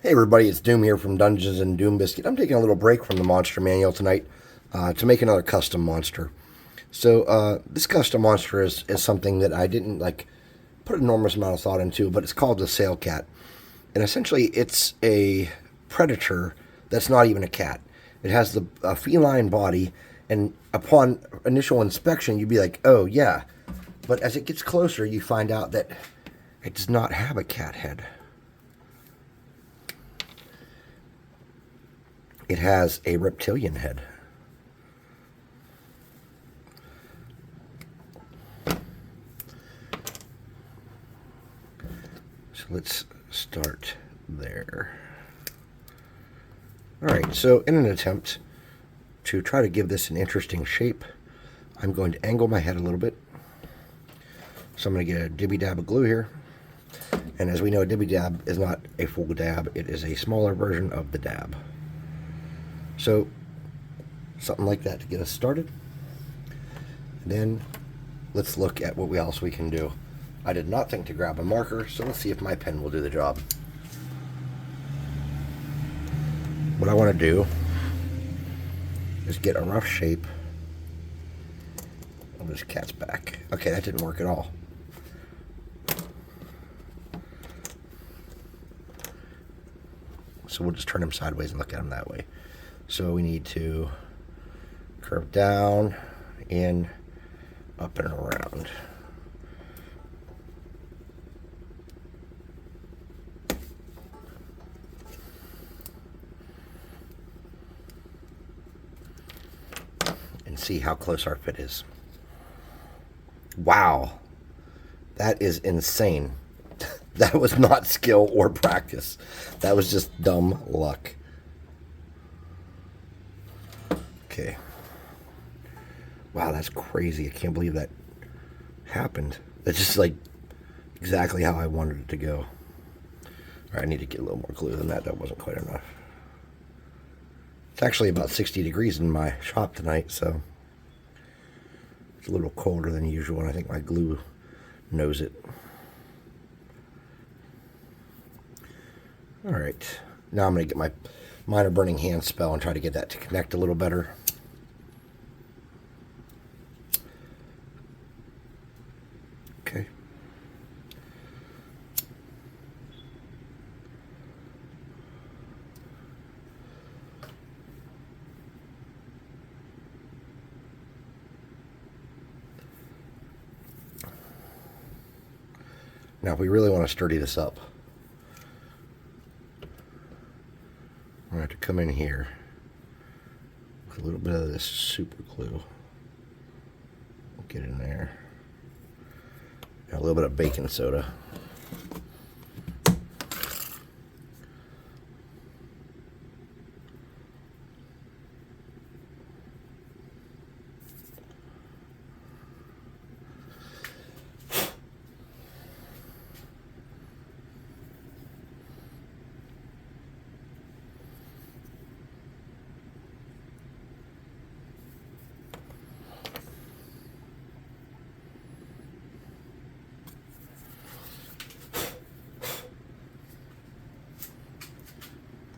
Hey everybody, it's Doom here from Dungeons and Doom Biscuit. I'm taking a little break from the monster manual tonight to make another custom monster. So this custom monster is something that I didn't put an enormous amount of thought into, but it's called the Sailcat. And essentially it's a predator that's not even a cat. It has the feline body, and upon initial inspection you'd be like, oh yeah. But as it gets closer you find out that it does not have a cat head. It has a reptilian head. So let's start there. Alright, so in an attempt to try to give this an interesting shape, I'm going to angle my head a little bit. So I'm going to get a dibby dab of glue here. And as we know, a dibby dab is not a full dab, it is a smaller version of the dab. So, something like that to get us started. And then, let's look at what else we can do. I did not think to grab a marker, so let's see if my pen will do the job. What I want to do is get a rough shape of this cat's back. Okay, that didn't work at all. So we'll just turn him sideways and look at him that way. So we need to curve down, in, up and around. And see how close our fit is. Wow. That is insane. That was not skill or practice. That was just dumb luck. Okay. Wow, that's crazy. I can't believe that happened. That's just like exactly how I wanted it to go. All right, I need to get a little more glue than that. That wasn't quite enough. It's actually about 60 degrees in my shop tonight, so it's a little colder than usual, and I think my glue knows it. All right, now I'm going to get my minor burning hand spell and try to get that to connect a little better. Okay. Now, if we really want to sturdy this up, we're going to have to come in here with a little bit of this super glue. Get in there. And a little bit of baking soda.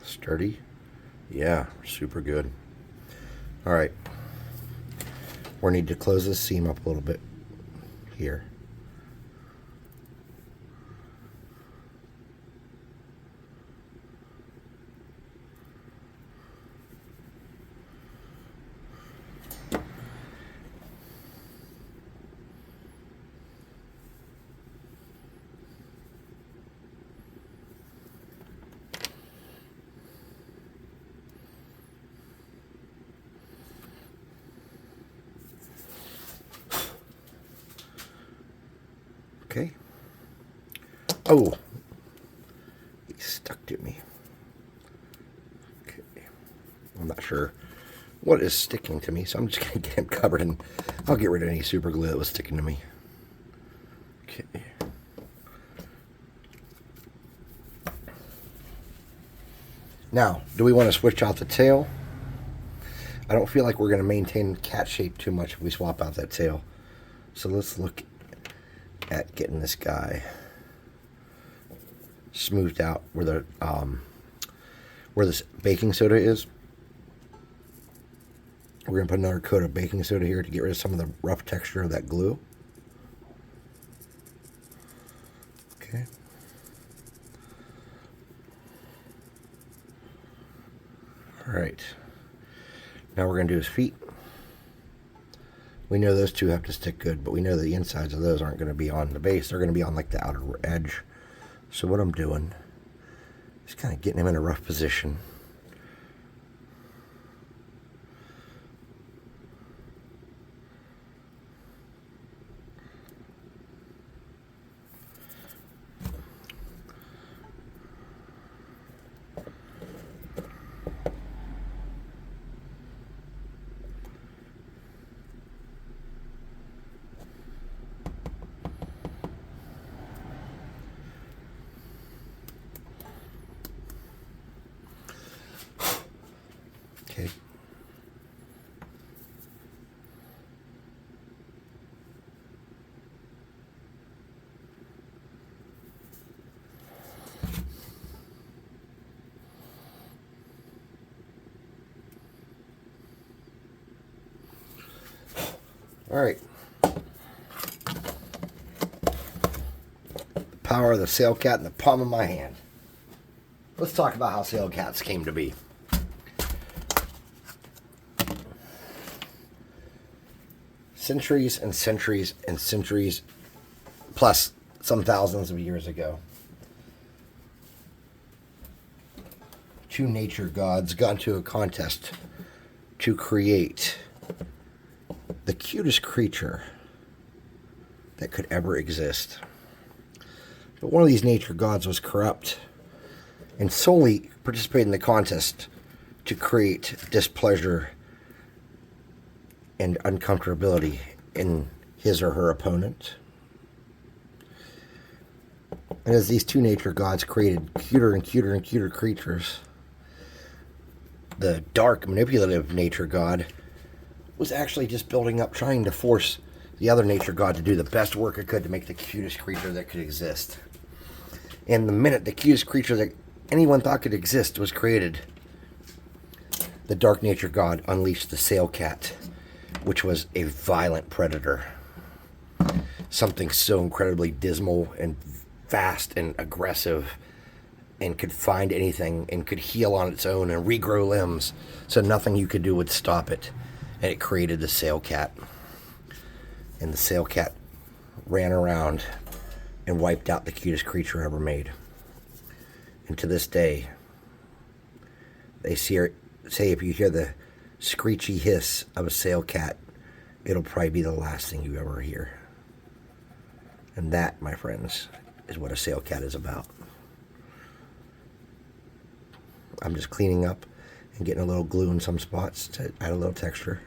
Sturdy? Yeah, super good. Alright. We need to close this seam up a little bit here. Okay. Oh, he stuck to me. Okay. I'm not sure what is sticking to me, so I'm just going to get him covered, and I'll get rid of any super glue that was sticking to me. Okay. Now, do we want to switch out the tail? I don't feel like we're going to maintain cat shape too much if we swap out that tail. So let's look at getting this guy smoothed out where the where this baking soda is. We're going to put another coat of baking soda here to get rid of some of the rough texture of that glue. Okay. All right. Now we're going to do his feet. We know those two have to stick good, but we know the insides of those aren't going to be on the base. They're going to be on like the outer edge. So what I'm doing is kind of getting him in a rough position. Okay. All right. The power of the Sailcat in the palm of my hand. Let's talk about how Sailcats came to be. Centuries and centuries and centuries, plus some thousands of years ago, two nature gods got into a contest to create the cutest creature that could ever exist. But one of these nature gods was corrupt and solely participated in the contest to create displeasure and uncomfortability in his or her opponent. And as these two nature gods created cuter and cuter and cuter creatures, the dark, manipulative nature god was actually just building up, trying to force the other nature god to do the best work it could to make the cutest creature that could exist. And the minute the cutest creature that anyone thought could exist was created, the dark nature god unleashed the Sailcat, which was a violent predator. Something so incredibly dismal and fast and aggressive, and could find anything and could heal on its own and regrow limbs, so nothing you could do would stop it. And it created the Sailcat. And the Sailcat ran around and wiped out the cutest creature ever made. And to this day, they say if you hear the screechy hiss of a Sailcat, it'll probably be the last thing you ever hear. And that, my friends, is what a Sailcat is about. I'm just cleaning up and getting a little glue in some spots to add a little texture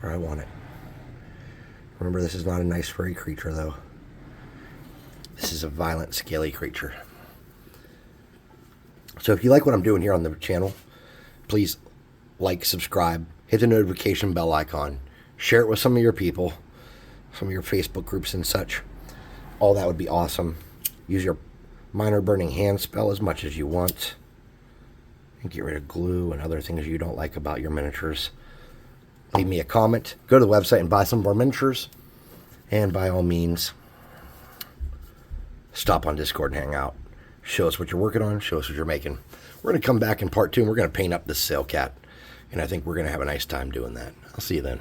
where I want it. Remember, this is not a nice furry creature, though. This is a violent, scaly creature. So if you like what I'm doing here on the channel, please like, subscribe, hit the notification bell icon, share it with some of your people, some of your Facebook groups and such. All that would be awesome. Use your minor burning hand spell as much as you want. And get rid of glue and other things you don't like about your miniatures. Leave me a comment. Go to the website and buy some more miniatures. And by all means, stop on Discord and hang out. Show us what you're working on. Show us what you're making. We're going to come back in part 2 and we're going to paint up this Sailcat. And I think we're going to have a nice time doing that. I'll see you then.